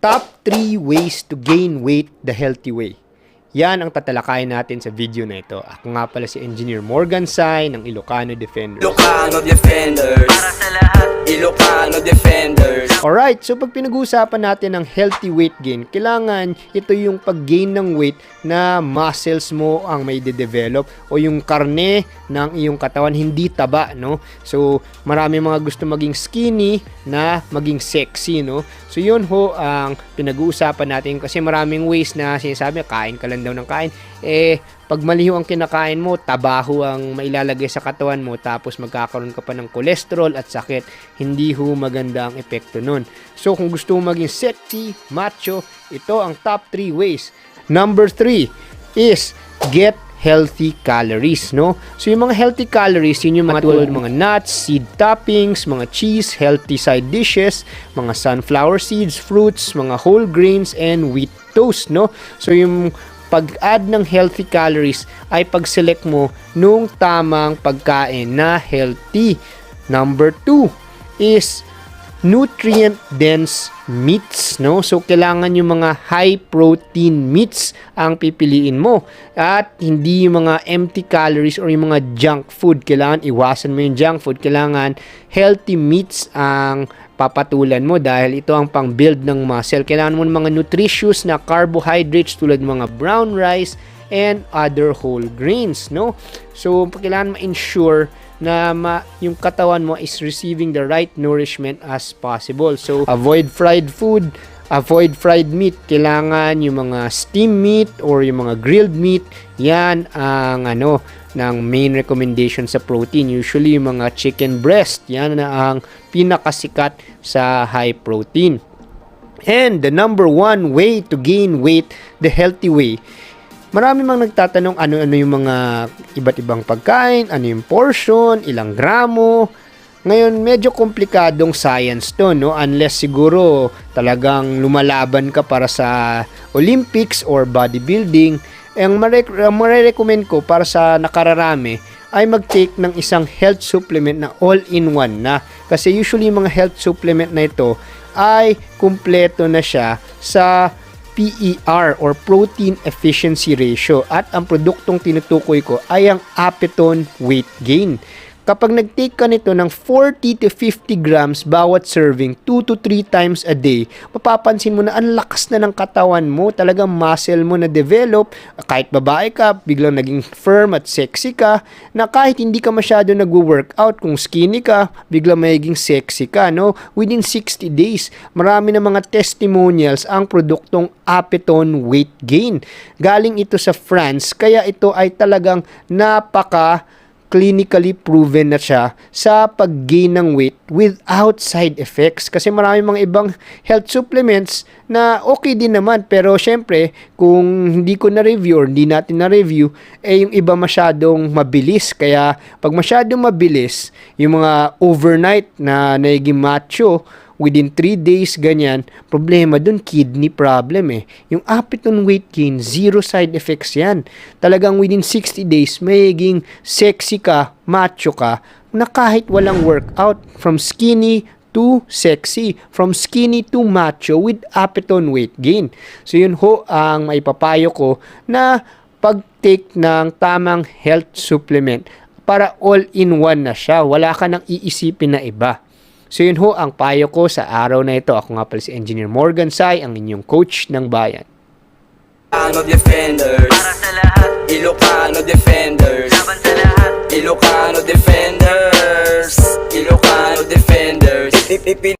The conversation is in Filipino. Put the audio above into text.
Top 3 ways to gain weight the healthy way. Yan ang tatalakayin natin sa video na ito. Ako nga pala si Engineer Morgan Sai ng Ilocano Defenders. Ilocano Defenders. Para sa lahat. Ilocano Defenders. Alright, so pag pinag-uusapan natin ng healthy weight gain, kailangan ito yung pag-gain ng weight na muscles mo ang may de-develop o yung karne ng iyong katawan, hindi taba, no? So, marami mga gusto maging skinny na maging sexy, no? So, yun ho ang pinag-uusapan natin kasi maraming ways na sinasabi, kain ka lang daw ng kain. Pag mali ho ang kinakain mo, tabaho ang mailalagay sa katawan mo, tapos magkakaroon ka pa ng cholesterol at sakit. Hindi ho maganda ang epekto nun. So, kung gusto mo maging sexy, macho, ito ang top 3 ways. Number 3 is get healthy calories, no? So, yung mga healthy calories, yun yung mga tulad mga nuts, seed toppings, mga cheese, healthy side dishes, mga sunflower seeds, fruits, mga whole grains, and wheat toast, no? So, yung pag-add ng healthy calories ay pag-select mo nung tamang pagkain na healthy. Number 2 is nutrient-dense meats, no? So, kailangan yung mga high-protein meats ang pipiliin mo at hindi yung mga empty calories or yung mga junk food. Kailangan iwasan mo yung junk food. Kailangan healthy meats ang papatulan mo dahil ito ang pang-build ng muscle. Kailangan mo ng mga nutritious na carbohydrates tulad ng mga brown rice and other whole grains, no? So, kailangan ma-ensure na yung katawan mo is receiving the right nourishment as possible. So, avoid fried food, avoid fried meat. Kailangan yung mga steam meat or yung mga grilled meat. Yan ang ng main recommendation sa protein. Usually yung mga chicken breast. Yan na ang pinakasikat sa high protein. And the number 1 way to gain weight the healthy way. Marami mang nagtatanong ano-ano yung mga iba't ibang pagkain, ano yung portion, ilang gramo. Ngayon, medyo komplikadong science to, no? Unless siguro talagang lumalaban ka para sa Olympics or bodybuilding. Ang marirecommend ko para sa nakararami ay mag-take ng isang health supplement na all-in-one na. Kasi usually yung mga health supplement na ito ay kumpleto na siya sa PER or Protein Efficiency Ratio at ang produktong tinutukoy ko ay ang Apeton Weight Gain. Kapag nag-take ka nito ng 40 to 50 grams bawat serving 2 to 3 times a day, mapapansin mo na ang lakas na ng katawan mo, talagang muscle mo na develop, kahit babae ka, biglang naging firm at sexy ka, na kahit hindi ka masyado nagwo-workout, kung skinny ka, biglang magiging sexy ka, no? Within 60 days, marami na mga testimonials ang produktong Apeton Weight Gain. Galing ito sa France, kaya ito ay talagang clinically proven na siya sa pag-gain ng weight without side effects. Kasi marami mga ibang health supplements na okay din naman. Pero syempre, kung hindi ko na-review or hindi natin na-review, yung iba masyadong mabilis. Kaya pag masyadong mabilis, yung mga overnight na naging macho, within 3 days, ganyan, problema dun, kidney problem eh. Yung Apeton Weight Gain, zero side effects yan. Talagang within 60 days, magiging sexy ka, macho ka, na kahit walang workout, from skinny to sexy, from skinny to macho with Apeton Weight Gain. So yun ho ang maipapayo ko na pag-take ng tamang health supplement para all-in-one na siya. Wala ka nang iisipin na iba. So yun ho ang payo ko sa araw na ito. Ako nga pala si Engineer Morgan Sai, ang inyong coach ng bayan. Ilocano Defenders. Para sa lahat. Ilocano Defenders. Laban sa lahat. Ilocano Defenders. Ilocano Defenders.